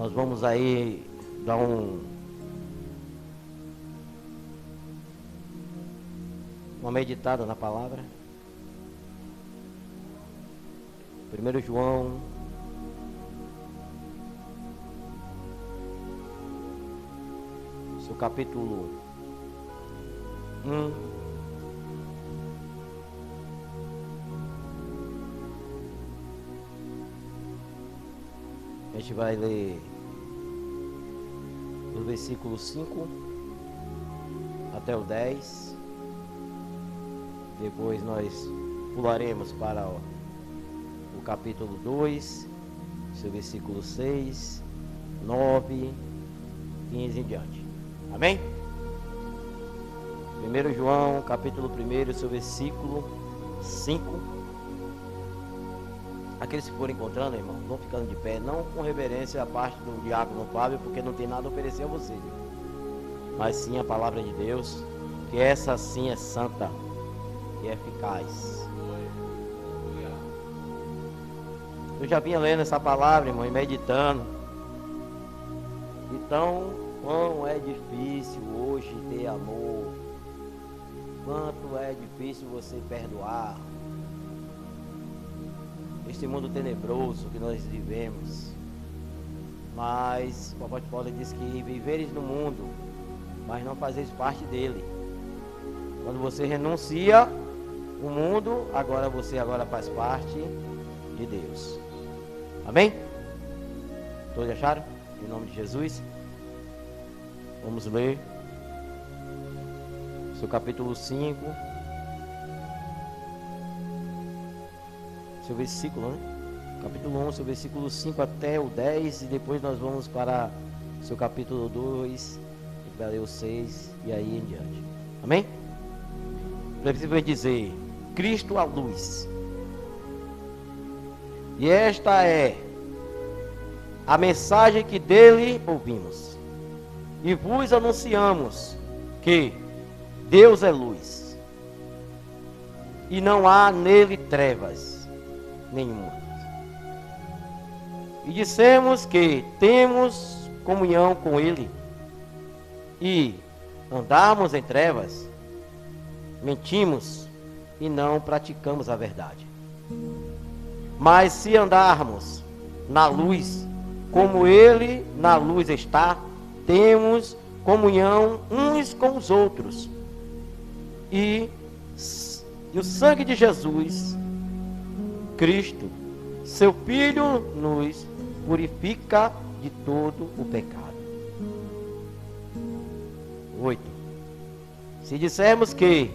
Nós vamos aí dar uma meditada na palavra. 1 João, seu capítulo 1. A gente vai ler do versículo 5 até o 10. Depois nós pularemos para o capítulo 2, seu versículo 6, 9, 15 em diante. Amém? 1 João, capítulo 1, seu versículo 5. Aqueles que forem encontrando, irmão, vão ficando de pé, não com reverência à parte do diácono Fábio, porque não tem nada a oferecer a vocês, mas sim a palavra de Deus, que essa sim é santa e eficaz. Eu já vinha lendo essa palavra, irmão, e meditando. Então, quão é difícil hoje ter amor, quanto é difícil você perdoar. Este mundo tenebroso que nós vivemos. Mas o apóstolo Paulo diz que viveres no mundo, mas não fazeis parte dele. Quando você renuncia o mundo, você faz parte de Deus. Amém? Todos acharam? Em nome de Jesus. Vamos ler seu capítulo 5, seu versículo, né? Capítulo 1, seu versículo 5 até o 10, e depois nós vamos para seu capítulo 2, e para ler o 6 e aí em diante. Amém? Preciso dizer: Cristo a luz. E esta é a mensagem que dele ouvimos. E vos anunciamos que Deus é luz, e não há nele trevas nenhuma. E dissemos que temos comunhão com ele, e andarmos em trevas, mentimos e não praticamos a verdade. Mas se andarmos na luz, como ele na luz está, temos comunhão uns com os outros. E o sangue de Jesus Cristo, seu Filho, nos purifica de todo o pecado. 8. Se dissermos que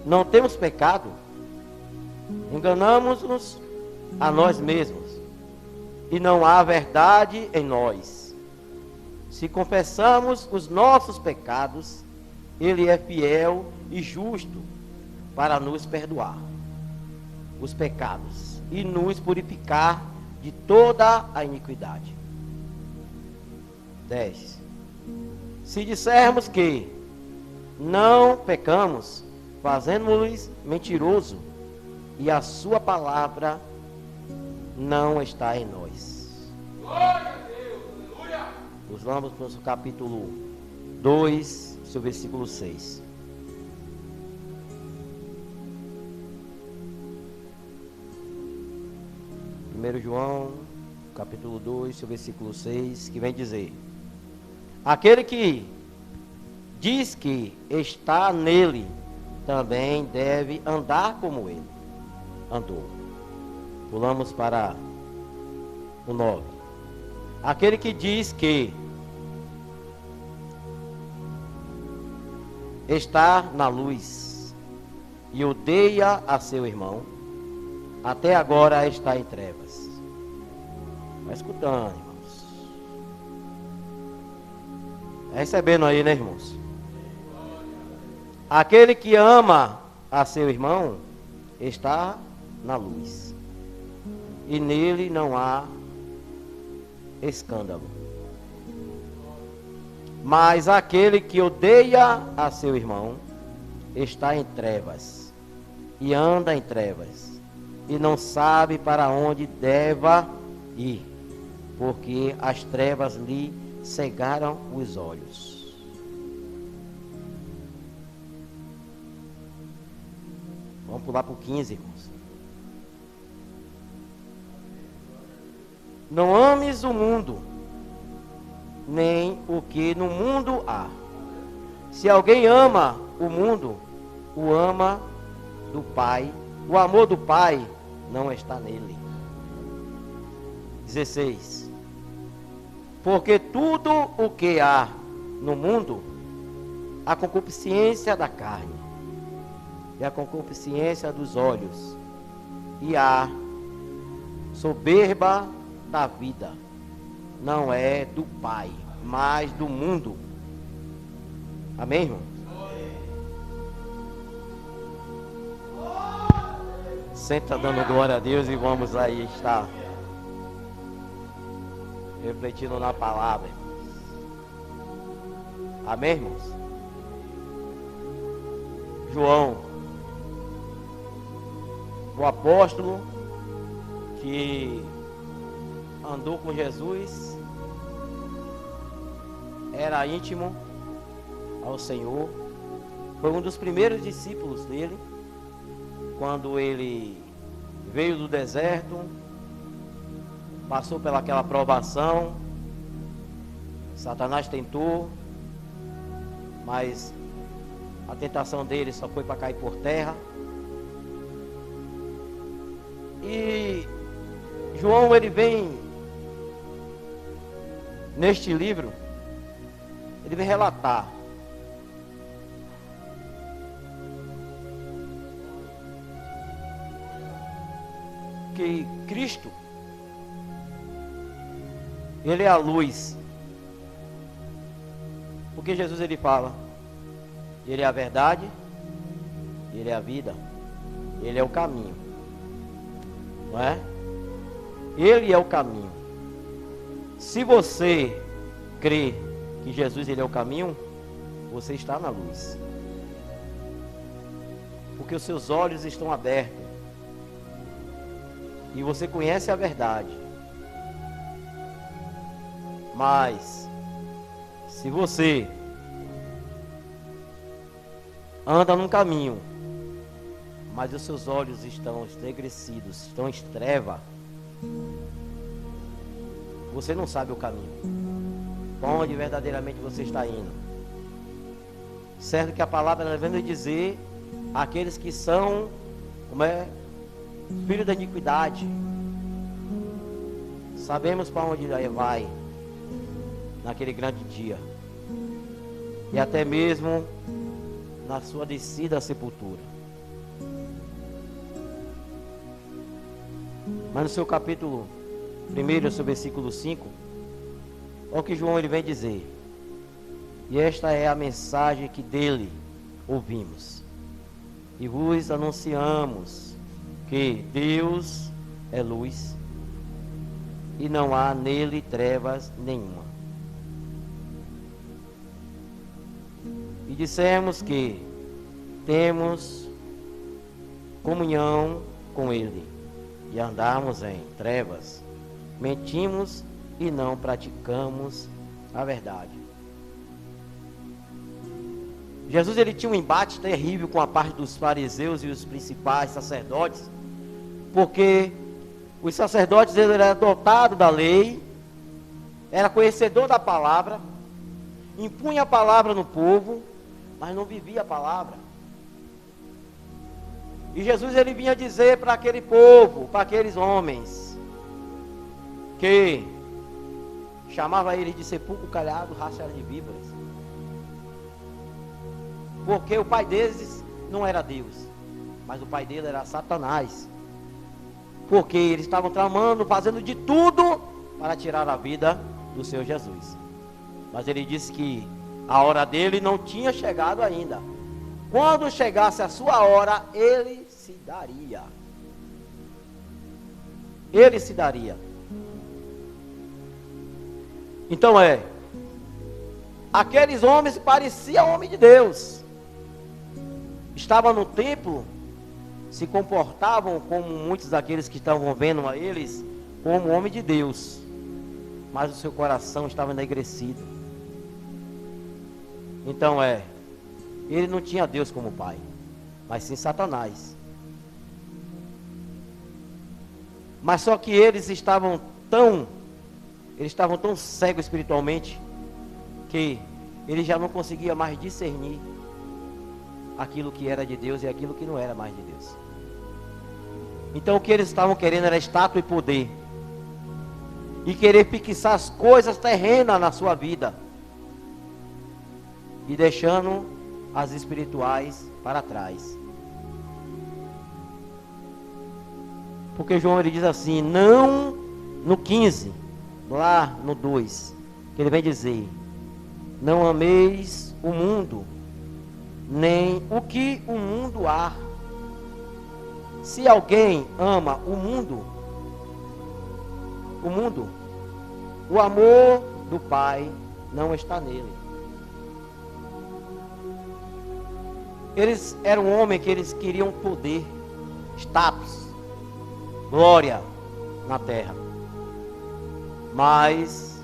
não temos pecado, enganamos-nos a nós mesmos, e não há verdade em nós. Se confessamos os nossos pecados, ele é fiel e justo para nos perdoar os pecados e nos purificar de toda a iniquidade. 10. Se dissermos que não pecamos, fazemos-nos mentiroso, e a sua palavra não está em nós. Glória a Deus, aleluia! Vamos para o capítulo 2, seu versículo 6. Primeiro João, capítulo 2, seu versículo 6, que vem dizer: aquele que diz que está nele, também deve andar como ele andou. Pulamos para o 9. Aquele que diz que está na luz e odeia a seu irmão, até agora está em trevas. Vai escutando, irmãos. Recebendo aí, né, irmãos? Aquele que ama a seu irmão está na luz, e nele não há escândalo. Mas aquele que odeia a seu irmão está em trevas, e anda em trevas, e não sabe para onde deva ir, porque as trevas lhe cegaram os olhos. Vamos pular para o 15, irmãos. Não ames o mundo, nem o que no mundo há. Se alguém ama o mundo, o ama do Pai, o amor do Pai não está nele. 16. Porque tudo o que há no mundo, a concupiscência da carne, e a concupiscência dos olhos, e a soberba da vida, não é do Pai, mas do mundo. Amém, irmão? Senta dando glória a Deus e vamos aí estar refletindo na palavra, irmãos. Amém, irmãos? João, o apóstolo que andou com Jesus, era íntimo ao Senhor, foi um dos primeiros discípulos dele, quando ele veio do deserto, passou pelaquela provação, Satanás tentou, mas a tentação dele só foi para cair por terra. E João, ele vem neste livro, ele vem relatar que Cristo, ele é a luz. Porque Jesus, ele fala, ele é a verdade, ele é a vida, ele é o caminho, não é? Ele é o caminho. Se você crê que Jesus, ele é o caminho, você está na luz, porque os seus olhos estão abertos e você conhece a verdade. Mas se você anda num caminho, mas os seus olhos estão esnegrecidos, estão em treva, você não sabe o caminho, para onde verdadeiramente você está indo. Certo que a palavra ela vem dizer aqueles que são, filho da iniquidade, sabemos para onde ele vai naquele grande dia, e até mesmo na sua descida à sepultura. Mas no seu capítulo 1, seu versículo 5, olha o que João ele vem dizer. E esta é a mensagem que dele ouvimos e vos anunciamos, que Deus é luz e não há nele trevas nenhuma. E dissemos que temos comunhão com ele e andamos em trevas, mentimos e não praticamos a verdade. Jesus, ele tinha um embate terrível com a parte dos fariseus e os principais sacerdotes, porque os sacerdotes, ele era dotado da lei, era conhecedor da palavra, impunha a palavra no povo, mas não vivia a palavra. E Jesus, ele vinha dizer para aquele povo, para aqueles homens, que chamava ele de sepulcro calhado, raça de víboras, porque o pai deles não era Deus, mas o pai dele era Satanás, porque eles estavam tramando, fazendo de tudo para tirar a vida do Senhor Jesus. Mas ele disse que a hora dele não tinha chegado ainda. Quando chegasse a sua hora, ele se daria. Ele se daria. Então aqueles homens pareciam homens de Deus. Estavam no templo, se comportavam como muitos daqueles que estavam vendo a eles, como homem de Deus. mas o seu coração estava enegrecido. Então ele não tinha Deus como pai, mas sim Satanás. Mas só que eles estavam tão cegos espiritualmente, que ele já não conseguia mais discernir aquilo que era de Deus e aquilo que não era mais de Deus. Então o que eles estavam querendo era status e poder, e querer fixar as coisas terrenas na sua vida, e deixando as espirituais para trás. Porque João ele diz assim, não no 15, lá no 2, que ele vem dizer, não ameis o mundo, nem o que o mundo há. Se alguém ama o mundo, o amor do Pai não está nele. Eles eram um homem que eles queriam poder, status, glória na terra, mas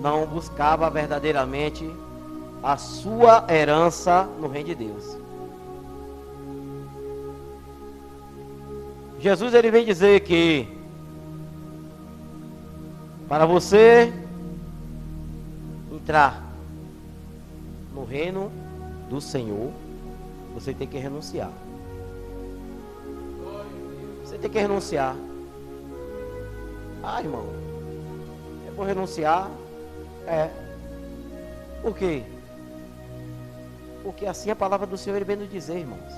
não buscava verdadeiramente a sua herança no reino de Deus. Jesus ele vem dizer que para você entrar no reino do Senhor, você tem que renunciar. Você tem que renunciar. Ah, irmão, eu vou renunciar. Por quê? Porque assim a palavra do Senhor ele vem nos dizer, irmãos.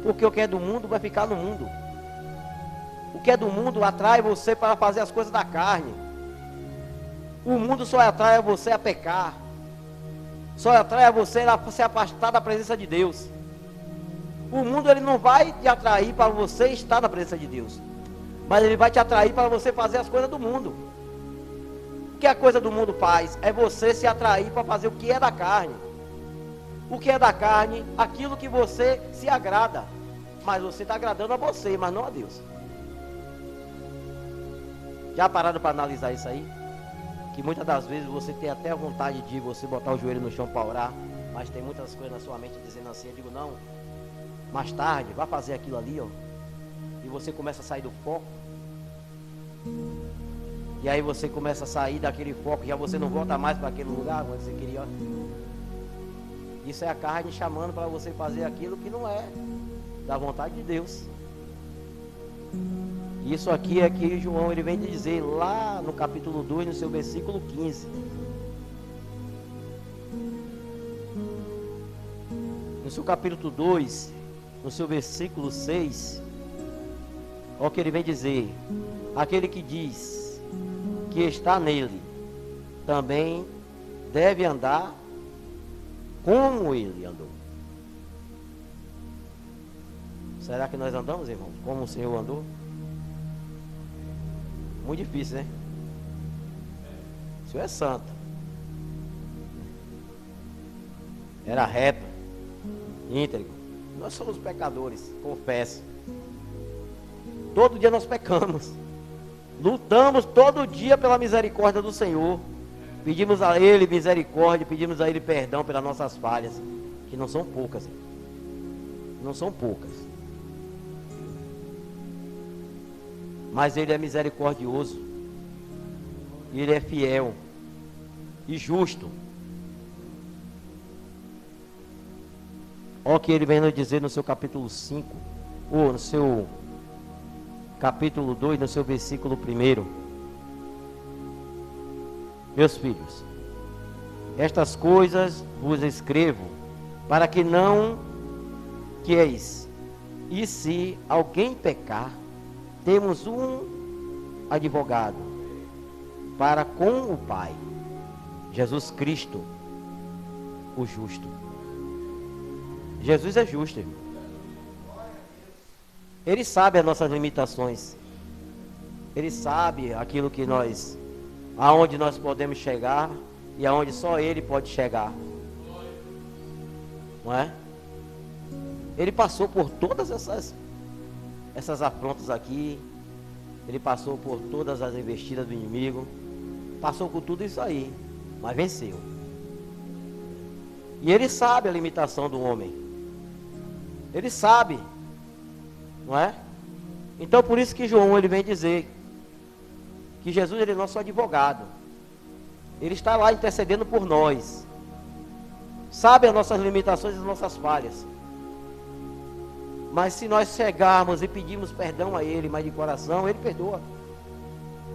Porque o que é do mundo vai ficar no mundo. O que é do mundo atrai você para fazer as coisas da carne. O mundo só atrai você a pecar. Só atrai você a se afastar da presença de Deus. O mundo ele não vai te atrair para você estar na presença de Deus, mas ele vai te atrair para você fazer as coisas do mundo. O que a coisa do mundo faz? É você se atrair para fazer o que é da carne. O que é da carne? Aquilo que você se agrada. Mas você está agradando a você, mas não a Deus. Já pararam para analisar isso aí? Que muitas das vezes você tem até a vontade de você botar o joelho no chão para orar, mas tem muitas coisas na sua mente dizendo assim, eu digo não, mais tarde, vai fazer aquilo ali, ó. E você começa a sair do foco. E aí você começa a sair daquele foco, já você não volta mais para aquele lugar onde você queria. Isso é a carne chamando para você fazer aquilo que não é da vontade de Deus. Isso aqui é que João ele vem dizer lá no capítulo 2, no seu versículo 15. No seu capítulo 2, no seu versículo 6, olha o que ele vem dizer. Aquele que diz que está nele, também deve andar como ele andou. Será que nós andamos, irmãos, como o Senhor andou? Muito difícil, né? O Senhor é santo. Era reto, íntegro. Nós somos pecadores, confesso. Todo dia nós pecamos. Lutamos todo dia pela misericórdia do Senhor. Pedimos a Ele misericórdia, pedimos a Ele perdão pelas nossas falhas, que não são poucas. Não são poucas. Mas Ele é misericordioso. Ele é fiel e justo. Olha o que Ele vem nos dizer no seu capítulo 5, ou no seu capítulo 2, no seu versículo 1. Meus filhos, estas coisas vos escrevo, para que não queis. E se alguém pecar, temos um advogado para com o Pai, Jesus Cristo, o justo. Jesus é justo, irmão. Ele sabe as nossas limitações. Ele sabe aquilo que nós, aonde nós podemos chegar e aonde só Ele pode chegar. Não é? Ele passou por todas essas afrontas aqui. Ele passou por todas as investidas do inimigo, passou por tudo isso aí, mas venceu. E ele sabe a limitação do homem. Ele sabe, não é? Então por isso que João ele vem dizer que Jesus ele é nosso advogado. Ele está lá intercedendo por nós. Sabe as nossas limitações e as nossas falhas. Mas se nós chegarmos e pedirmos perdão a Ele, mas de coração, Ele perdoa.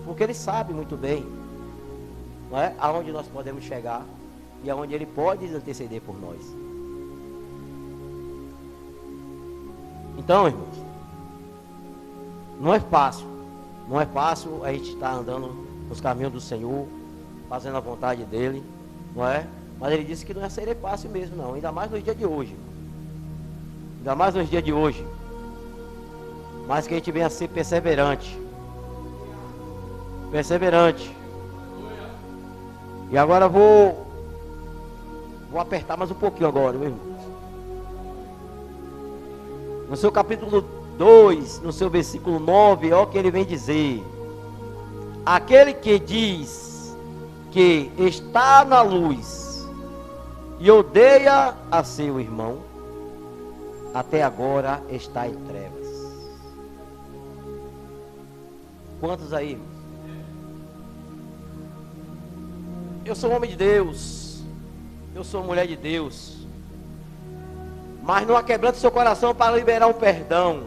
Porque Ele sabe muito bem, não é? Aonde nós podemos chegar e aonde Ele pode interceder por nós. Então, irmãos, não é fácil. Não é fácil a gente estar andando nos caminhos do Senhor, fazendo a vontade dEle, não é? Mas Ele disse que não ia ser fácil mesmo, não. Ainda mais nos dias de hoje. Ainda mais nos dias de hoje. Mas que a gente venha a ser perseverante. Perseverante. E agora vou apertar mais um pouquinho agora, meu irmão. No seu capítulo 2, no seu versículo 9, olha o que ele vem dizer. Aquele que diz que está na luz e odeia a seu irmão, até agora está em trevas. Quantos aí, irmãos? Eu sou homem de Deus, eu sou mulher de Deus, mas não aquebrante seu coração para liberar um perdão.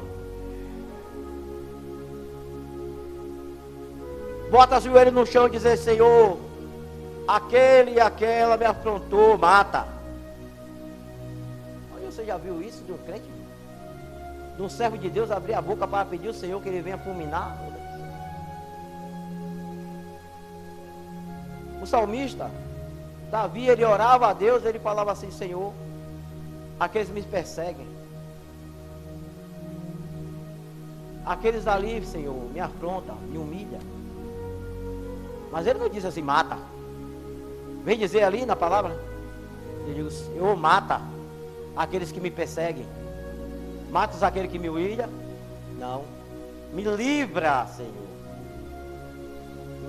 Bota o joelho no chão e dizer: Senhor, aquele e aquela me afrontou, mata. Você já viu isso de um crente? De um servo de Deus abrir a boca para pedir ao Senhor que ele venha fulminar? O salmista Davi, ele orava a Deus, ele falava assim: Senhor, aqueles me perseguem, aqueles ali, Senhor, me afrontam, me humilham. Mas ele não disse assim: mata. Vem dizer ali na palavra, ele diz: Senhor, mata aqueles que me perseguem, matas aquele que me humilha. Não, me livra, Senhor,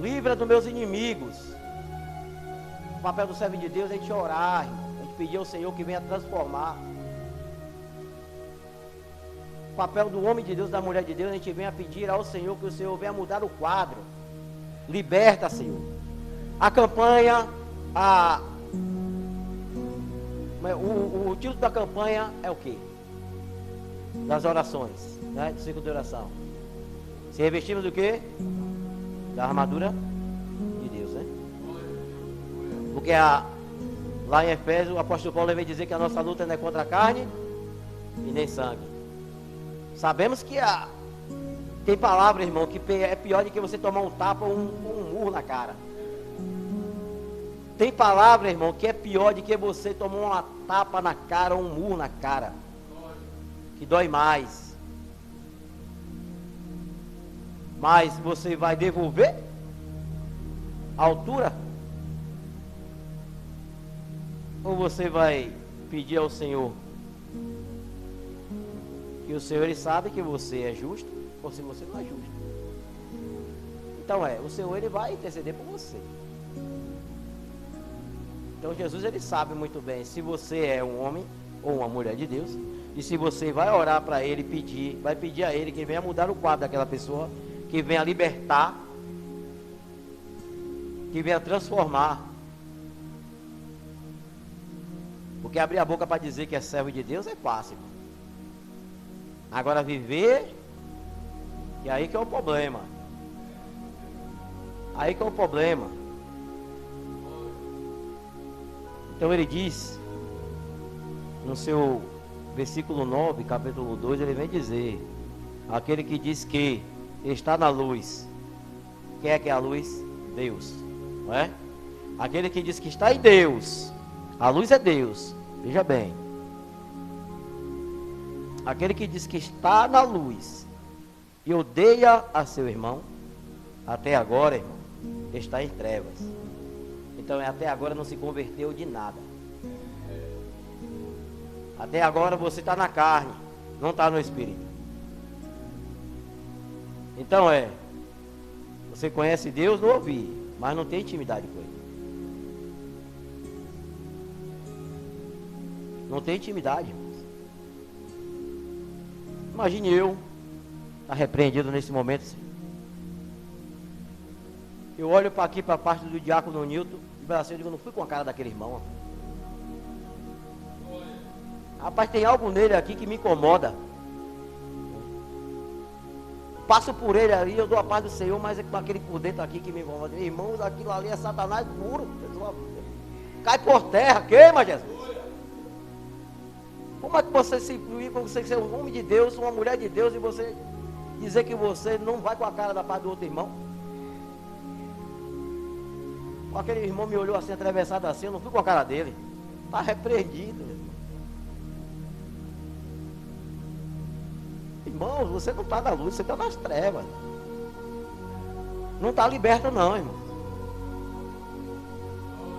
livra dos meus inimigos. O papel do servo de Deus é a gente orar, a gente pedir ao Senhor que venha transformar. O papel do homem de Deus, da mulher de Deus, a gente venha pedir ao Senhor que o Senhor venha mudar o quadro. Liberta, Senhor. A campanha, o título da campanha é o quê? Das orações, né? Do ciclo de oração. Se revestimos do quê? Da armadura de Deus, né? Porque lá em Efésios, o apóstolo Paulo vem dizer que a nossa luta não é contra a carne e nem sangue. Sabemos que tem palavra, irmão, que é pior do que você tomar um tapa ou um murro na cara. Tem palavra, irmão, que é pior do que você tomar uma tapa na cara ou um murro na cara. Que dói mais. Mas você vai devolver a altura? Ou você vai pedir ao Senhor? Que o Senhor, Ele sabe que você é justo, ou se você não é justo. Então o Senhor, Ele vai interceder por você. Então Jesus, Ele sabe muito bem se você é um homem ou uma mulher de Deus. E se você vai orar para Ele, vai pedir a Ele que venha mudar o quadro daquela pessoa, que venha libertar, que venha transformar. Porque abrir a boca para dizer que é servo de Deus é fácil. Agora viver, e aí que é o problema. Aí que é o problema. Então ele diz, no seu versículo 9, capítulo 2, ele vem dizer: aquele que diz que está na luz. Quem é que é a luz? Deus, não é? Aquele que diz que está em Deus. A luz é Deus, veja bem. Aquele que diz que está na luz e odeia a seu irmão, até agora, irmão, está em trevas. Então até agora não se converteu de nada. Até agora você está na carne, não está no espírito. Então Você conhece Deus no ouvir, mas não tem intimidade com Ele. Não tem intimidade. Imagine eu estar repreendido nesse momento. Eu olho para aqui, para a parte do diácono Nilton, e assim, eu digo, não fui com a cara daquele irmão. Rapaz, tem algo nele aqui que me incomoda. Passo por ele ali, eu dou a paz do Senhor, mas é com aquele por dentro aqui que me incomoda. Irmãos, aquilo ali é Satanás puro. Cai por terra, queima, Jesus. Como é que você se incluir com você ser um homem de Deus, uma mulher de Deus, e você dizer que você não vai com a cara da paz do outro irmão? Aquele irmão me olhou assim, atravessado assim, eu não fui com a cara dele. Está repreendido. Irmãos, você não está na luz, você está nas trevas. Não está liberto não, irmão.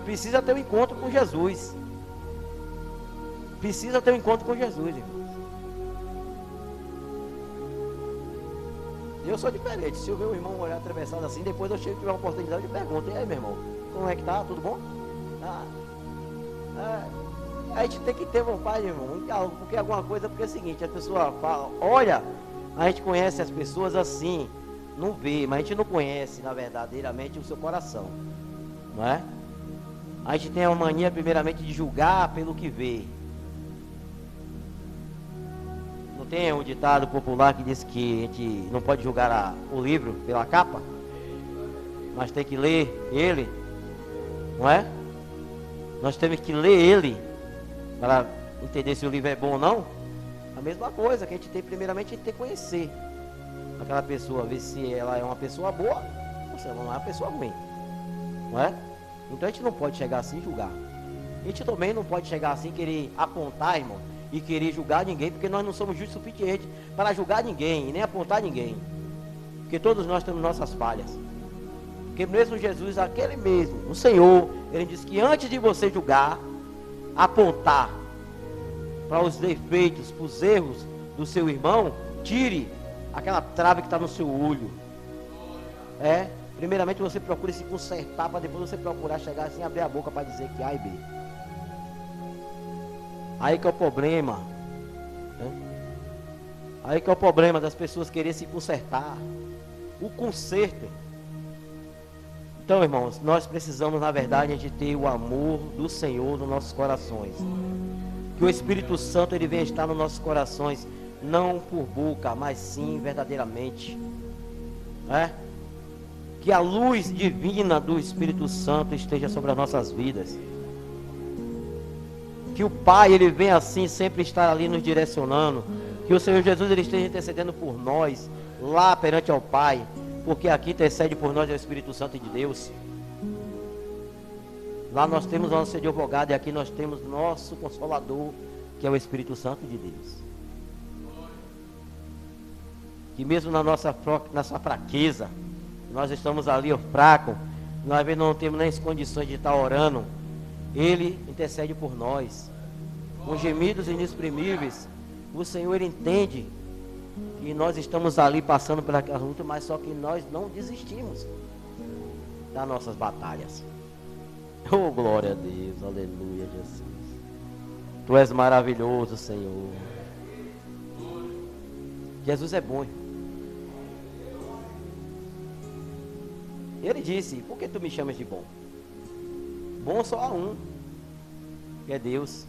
Precisa ter um encontro com Jesus. Precisa ter um encontro com Jesus, irmão. Eu sou diferente. Se eu ver um irmão olhar atravessado assim, depois eu chego e tiver uma oportunidade, eu pergunto: e aí, meu irmão, como é que tá? Tudo bom? A gente tem que ter vontade, irmão, porque alguma coisa, porque é o seguinte, a pessoa fala, olha, a gente conhece as pessoas assim, não vê, mas a gente não conhece, verdadeiramente, o seu coração, não é? A gente tem a mania, primeiramente, de julgar pelo que vê. Não tem um ditado popular que diz que a gente não pode julgar o livro pela capa, mas tem que ler ele, não é? Nós temos que ler ele para entender se o livro é bom ou não. A mesma coisa que a gente tem, primeiramente, a gente tem que conhecer aquela pessoa, ver se ela é uma pessoa boa ou se ela não é uma pessoa ruim, não é? Então a gente não pode chegar assim e julgar. A gente também não pode chegar assim e querer apontar, irmão, e querer julgar ninguém, porque nós não somos justos o suficiente para julgar ninguém e nem apontar ninguém, porque todos nós temos nossas falhas. Porque mesmo Jesus, aquele mesmo, o Senhor, Ele disse que antes de você julgar, apontar para os defeitos, para os erros do seu irmão, tire aquela trave que está no seu olho. Primeiramente você procura se consertar, para depois você procurar chegar assim, abrir a boca para dizer que A e B. Aí que é o problema, né? Aí que é o problema das pessoas querer se consertar. O conserto. Então, irmãos, nós precisamos, na verdade, de ter o amor do Senhor nos nossos corações. Que o Espírito Santo, Ele venha estar nos nossos corações, não por boca, mas sim verdadeiramente. Que a luz divina do Espírito Santo esteja sobre as nossas vidas. Que o Pai, Ele venha assim, sempre estar ali nos direcionando. Que o Senhor Jesus, Ele esteja intercedendo por nós, lá perante ao Pai. Porque aqui intercede por nós é o Espírito Santo de Deus. Lá nós temos o nosso advogado e aqui nós temos nosso Consolador, que é o Espírito Santo de Deus. Que mesmo na nossa fraqueza, nós estamos ali fracos, nós não temos nem as condições de estar orando, Ele intercede por nós. Com gemidos inexprimíveis, o Senhor, Ele entende que nós estamos ali passando pela luta, mas só que nós não desistimos das nossas batalhas. Oh, glória a Deus, aleluia, Jesus. Tu és maravilhoso, Senhor. Jesus é bom. Ele disse: por que tu me chamas de bom? Bom só há um, que é Deus.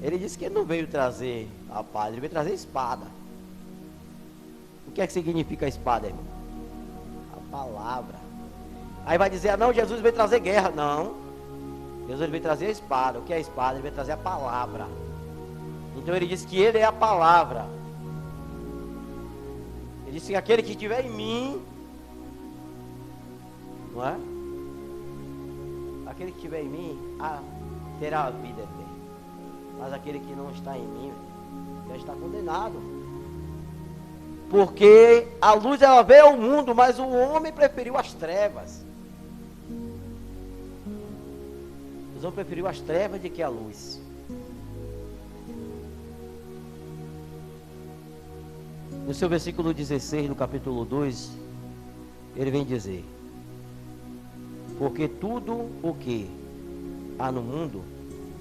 Ele disse que ele não veio trazer a paz, ele veio trazer espada. O que é que significa a espada, irmão? A palavra. Aí vai dizer: ah, não, Jesus veio trazer guerra. Não, Jesus veio trazer a espada. O que é a espada? Ele veio trazer a palavra. Então ele disse que ele é a palavra. Ele disse que aquele que estiver em mim, não é? Aquele que estiver em mim terá a vida eterna. Mas aquele que não está em mim já está condenado. Porque a luz, ela veio ao mundo, mas o homem preferiu as trevas. O homem preferiu as trevas do que a luz. No seu versículo 16, do capítulo 2, ele vem dizer: porque tudo o que há no mundo,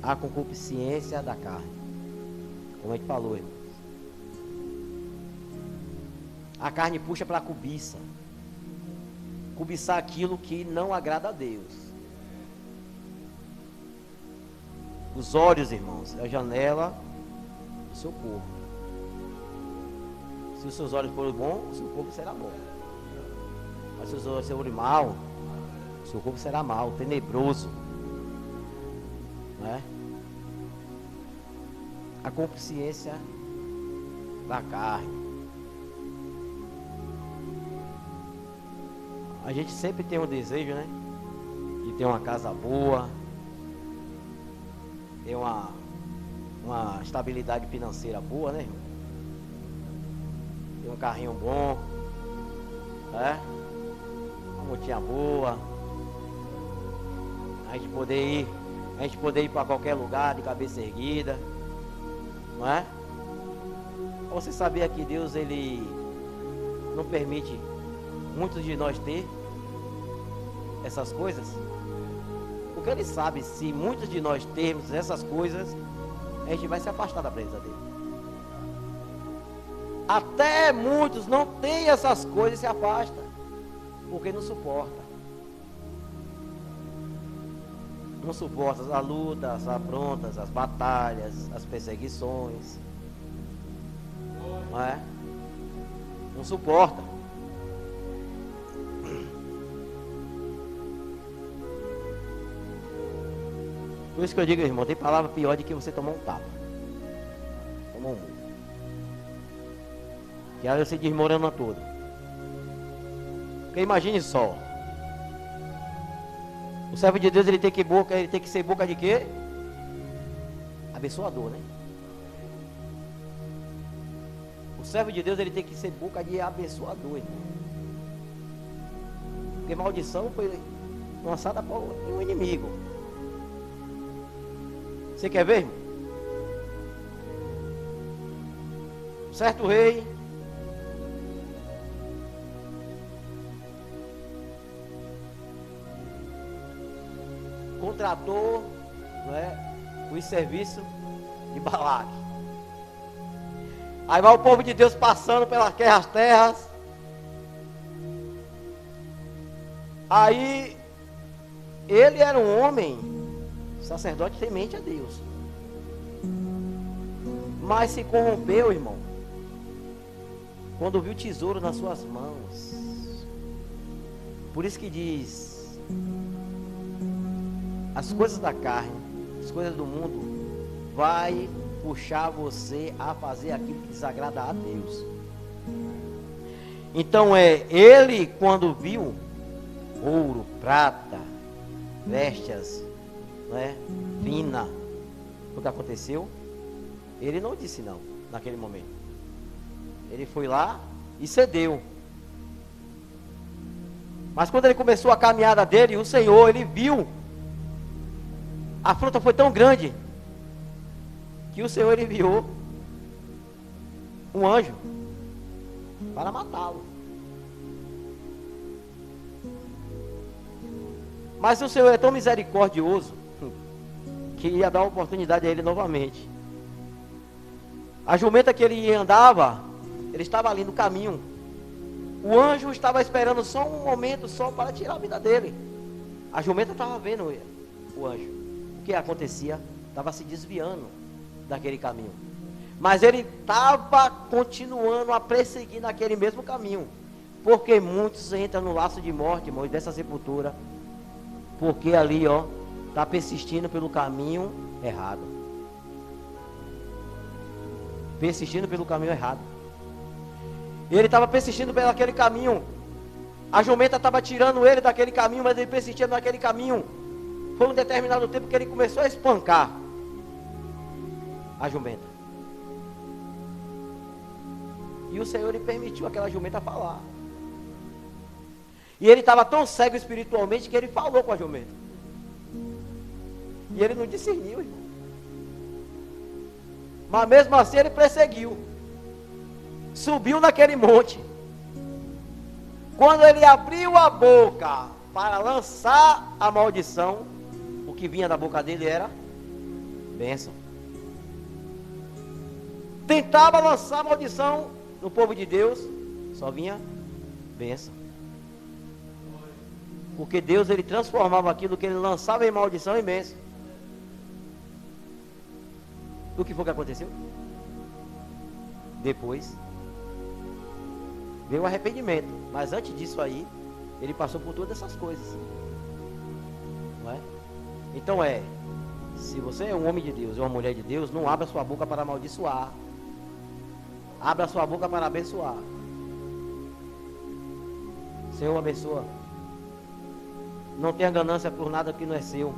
há concupiscência da carne. Como a gente falou, irmãos. A carne puxa para a cobiça. Cobiçar aquilo que não agrada a Deus. Os olhos, irmãos, é a janela do seu corpo. Se os seus olhos forem bons, o seu corpo será bom. Mas se os olhos forem mal, o seu corpo será mal, tenebroso. Não é? A consciência da carne. A gente sempre tem um desejo, né? De ter uma casa boa, ter uma estabilidade financeira boa, né, irmão? Ter um carrinho bom, né? Uma motinha boa. A gente poder ir para qualquer lugar de cabeça erguida, não é? Você sabia que Deus, ele não permite muitos de nós ter essas coisas? Porque ele sabe, se muitos de nós termos essas coisas, a gente vai se afastar da presença dele. Até muitos não têm essas coisas e se afastam, porque não suporta. Não suporta as lutas, as afrontas, as batalhas, as perseguições. Não é? Não suporta. Por isso que eu digo, irmão, tem palavra pior de que você tomar um tapa. Tomar um murro. Que aí você desmorona todo. Porque imagine só. O servo de Deus, ele tem que ser boca de quê? Abençoador, né? O servo de Deus, ele tem que ser boca de abençoador, irmão. Porque maldição foi lançada para um inimigo. Você quer ver, irmão? Certo rei contratou, não é, os serviços de Balaque. Aí vai o povo de Deus passando pelas terras. Aí ele era um homem, sacerdote temente a Deus, mas se corrompeu, irmão, quando viu o tesouro nas suas mãos. Por isso que diz: as coisas da carne, as coisas do mundo, vai puxar você a fazer aquilo que desagrada a Deus. Então ele, quando viu ouro, prata, vestes, né, fina, o que aconteceu? Ele não disse não naquele momento. Ele foi lá e cedeu. Mas quando ele começou a caminhada dele, o Senhor, ele viu, a afronta foi tão grande que o Senhor enviou um anjo para matá-lo. Mas o Senhor é tão misericordioso que ia dar oportunidade a ele novamente. A jumenta que ele andava, ele estava ali no caminho. O anjo estava esperando só um momento só para tirar a vida dele. A jumenta estava vendo o anjo. O que acontecia? Estava se desviando daquele caminho. Mas ele estava continuando a perseguir naquele mesmo caminho. Porque muitos entram no laço de morte, irmãos, dessa sepultura. Porque ali, está persistindo pelo caminho errado. Persistindo pelo caminho errado. Ele estava persistindo pelo aquele caminho. A jumenta estava tirando ele daquele caminho, mas ele persistia naquele caminho. Foi um determinado tempo que ele começou a espancar a jumenta. E o Senhor lhe permitiu aquela jumenta falar. E ele estava tão cego espiritualmente que ele falou com a jumenta. E ele não discerniu, irmão. Mas mesmo assim ele perseguiu. Subiu naquele monte. Quando ele abriu a boca para lançar a maldição, o que vinha da boca dele era bênção. Tentava lançar a maldição no povo de Deus, só vinha bênção. Porque Deus, ele transformava aquilo que ele lançava em maldição em bênção. O que foi que aconteceu? Depois veio o arrependimento. Mas antes disso aí, ele passou por todas essas coisas. Não é? Então se você é um homem de Deus, ou uma mulher de Deus, não abra sua boca para amaldiçoar. Abra sua boca para abençoar. Senhor, abençoa. Não tenha ganância por nada que não é seu.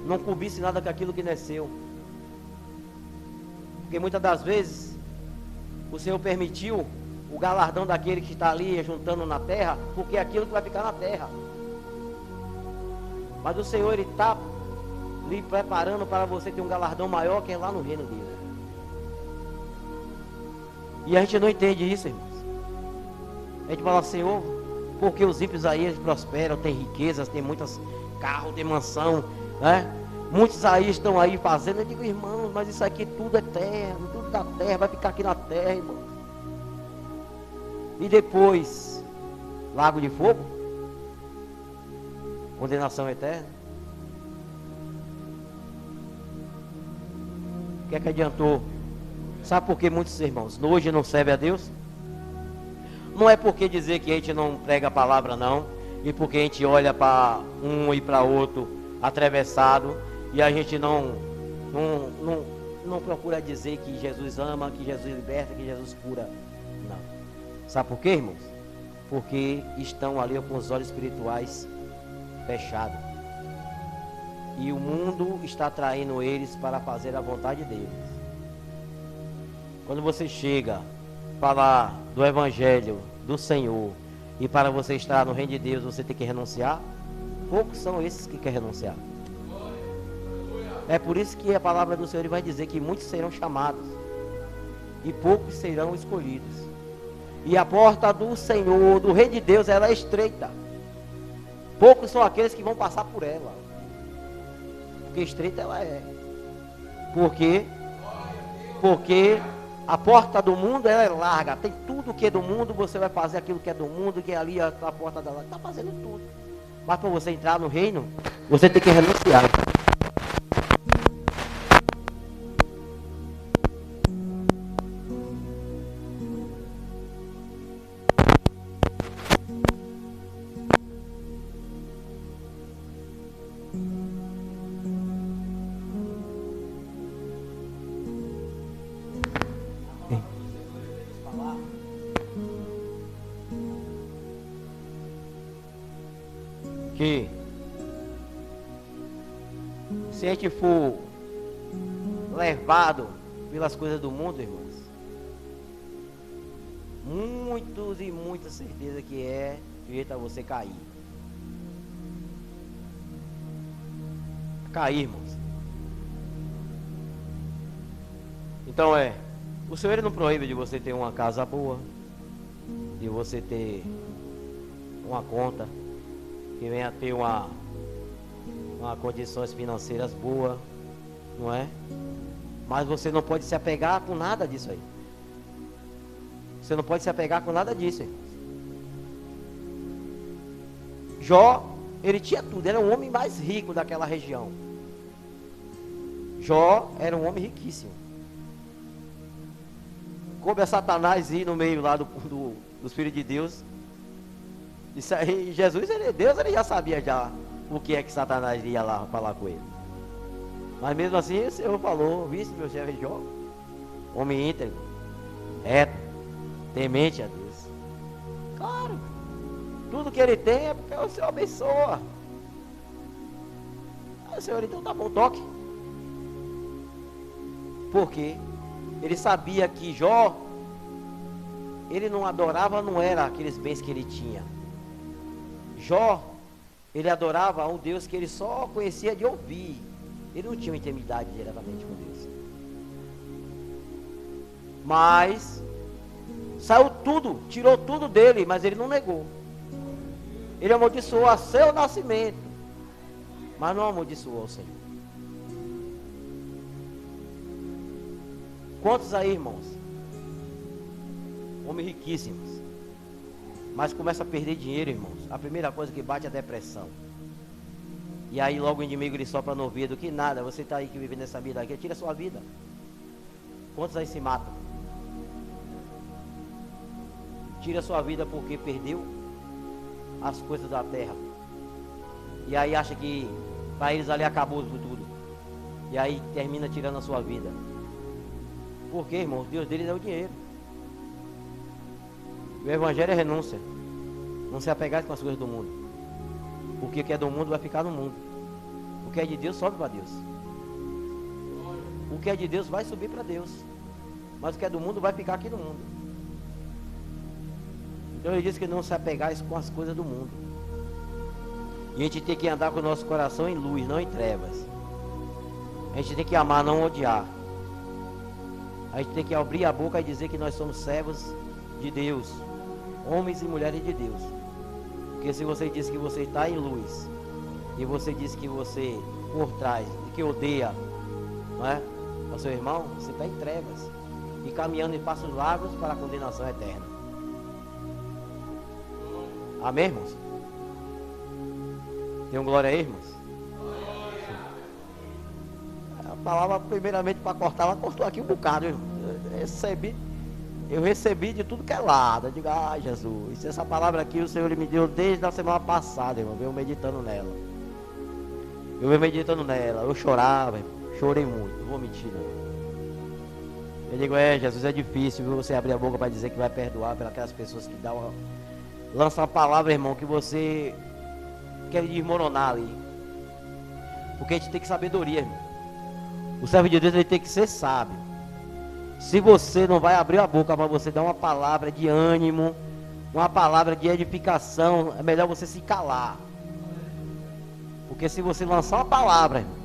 Não cobice nada com aquilo que não é seu. Porque muitas das vezes o Senhor permitiu o galardão daquele que está ali juntando na terra, porque é aquilo que vai ficar na terra. Mas o Senhor, ele está lhe preparando para você ter um galardão maior, que é lá no reino dele. E a gente não entende isso, irmãos. A gente fala, Senhor, porque os ímpios aí eles prosperam, tem riquezas, tem muitos carros, tem mansão, né? Muitos aí estão aí fazendo. Eu digo, irmãos, mas isso aqui tudo é terra, tudo da terra, vai ficar aqui na terra, irmão. E depois, lago de fogo, condenação eterna. O que é que adiantou? Sabe por que muitos irmãos hoje não servem a Deus? Não é porque dizer que a gente não prega a palavra, não, e porque a gente olha para um e para outro atravessado, e a gente não procura dizer que Jesus ama, que Jesus liberta, que Jesus cura. Não. Sabe por quê, irmãos? Porque estão ali com os olhos espirituais fechados. E o mundo está atraindo eles para fazer a vontade deles. Quando você chega a falar do Evangelho do Senhor, e para você estar no reino de Deus você tem que renunciar, poucos são esses que querem renunciar. É por isso que a palavra do Senhor vai dizer que muitos serão chamados e poucos serão escolhidos. E a porta do Senhor, do reino de Deus, ela é estreita. Poucos são aqueles que vão passar por ela. Porque estreita ela é. Por quê? Porque a porta do mundo ela é larga. Tem tudo que é do mundo, você vai fazer aquilo que é do mundo, que ali a porta dela está fazendo tudo. Mas para você entrar no reino, você tem que renunciar. Que se a gente for levado pelas coisas do mundo, irmãos, muitos e muita certeza que é jeito a você cair. Cair, irmãos. Então o Senhor não proíbe de você ter uma casa boa, de você ter uma conta que venha a ter uma condições financeiras boas, não é? Mas você não pode se apegar com nada disso aí. Você não pode se apegar com nada disso, irmãos. Jó, ele tinha tudo, era o homem mais rico daquela região. Jó era um homem riquíssimo. Coube a Satanás ir no meio lá dos filhos de Deus. Isso aí, Deus ele já sabia já o que é que Satanás ia lá falar com ele. Mas mesmo assim o Senhor falou, viste meu servo Jó, homem íntegro, reto, temente a Deus. Claro, tudo que ele tem é porque o Senhor abençoa. Aí o Senhor, então tá bom, toque. Porque ele sabia que Jó, ele não adorava, não era aqueles bens que ele tinha. Jó, ele adorava a um Deus que ele só conhecia de ouvir. Ele não tinha uma intimidade diretamente com Deus. Mas saiu tudo, tirou tudo dele, mas ele não negou. Ele amaldiçoou a seu nascimento, mas não amaldiçoou o Senhor. Quantos aí, irmãos? Homens riquíssimos, mas começa a perder dinheiro, irmãos. A primeira coisa que bate é a depressão. E aí logo o inimigo ele sopra no ouvido, que nada, você está aí que vive nessa vida aqui, tira a sua vida. Quantos aí se matam? Tira a sua vida porque perdeu as coisas da terra. E aí acha que para eles ali acabou tudo. E aí termina tirando a sua vida. Por quê, irmãos? Deus deles é o dinheiro. O evangelho é renúncia. Não se apegar com as coisas do mundo. Porque o que é do mundo vai ficar no mundo. O que é de Deus sobe para Deus. O que é de Deus vai subir para Deus. Mas o que é do mundo vai ficar aqui no mundo. Então ele diz que não se apegar com as coisas do mundo. E a gente tem que andar com o nosso coração em luz, não em trevas. A gente tem que amar, não odiar. A gente tem que abrir a boca e dizer que nós somos servos de Deus, homens e mulheres de Deus. Porque se você diz que você está em luz, e você diz que você por trás, e que odeia, não é? O seu irmão, você está em trevas, e caminhando em passos largos para a condenação eterna. Amém, irmãos? Tem um glória aí, irmãos? A palavra, primeiramente, para cortar, ela cortou aqui um bocado, irmão. Eu recebi de tudo que é lado. Eu digo, ai Jesus, essa palavra aqui o Senhor me deu desde a semana passada, irmão. Eu meditando nela. Eu chorava, irmão. Chorei muito, não vou mentir não. Eu digo, Jesus, é difícil, viu, você abrir a boca para dizer que vai perdoar pelas aquelas pessoas que lançam uma palavra, irmão, que você quer desmoronar ali. Porque a gente tem que sabedoria, irmão. O servo de Deus ele tem que ser sábio. Se você não vai abrir a boca para você dar uma palavra de ânimo, uma palavra de edificação, é melhor você se calar. Porque se você lançar uma palavra, irmão,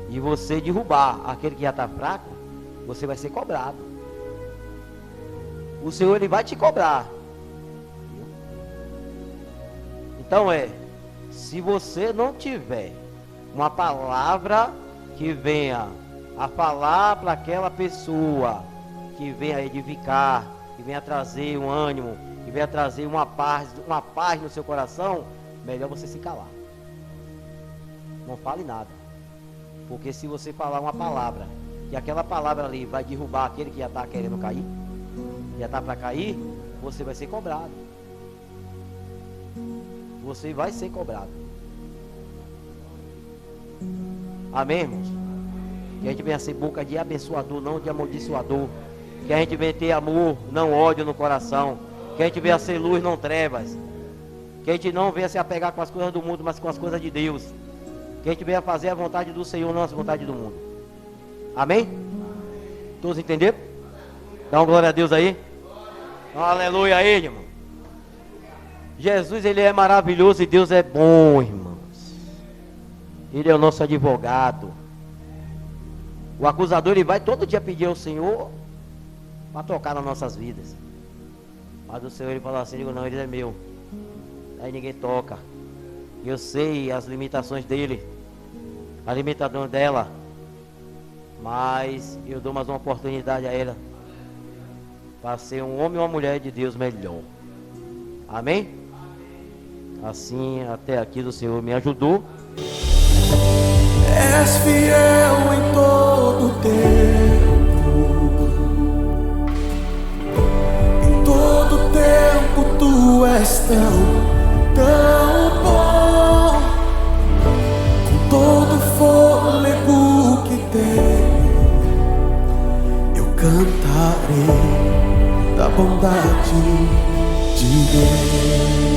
e você derrubar aquele que já está fraco, você vai ser cobrado. O Senhor ele vai te cobrar. Então se você não tiver uma palavra que venha a falar para aquela pessoa, que venha edificar, que venha trazer um ânimo, que venha trazer uma paz no seu coração, melhor você se calar. Não fale nada. Porque se você falar uma palavra, e aquela palavra ali vai derrubar aquele que já está querendo cair, já está para cair, você vai ser cobrado. Você vai ser cobrado. Amém, irmãos? Que a gente venha ser boca de abençoador, não de amaldiçoador. Que a gente venha ter amor, não ódio no coração. Que a gente venha ser luz, não trevas. Que a gente não venha se apegar com as coisas do mundo, mas com as coisas de Deus. Que a gente venha fazer a vontade do Senhor, não a vontade do mundo. Amém? Todos entenderam? Dá uma glória a Deus aí. Aleluia a Ele, irmão. Jesus, Ele é maravilhoso e Deus é bom, irmãos. Ele é o nosso advogado. O acusador, ele vai todo dia pedir ao Senhor para tocar nas nossas vidas. Mas o Senhor, ele fala assim, digo, não, ele é meu. Aí ninguém toca. Eu sei as limitações dele, a limitação dela. Mas eu dou mais uma oportunidade a ela para ser um homem ou uma mulher de Deus melhor. Amém? Assim, até aqui o Senhor me ajudou. És fiel em todo tempo. Em todo tempo tu és tão bom. Com todo fôlego que tenho, eu cantarei da bondade de Deus.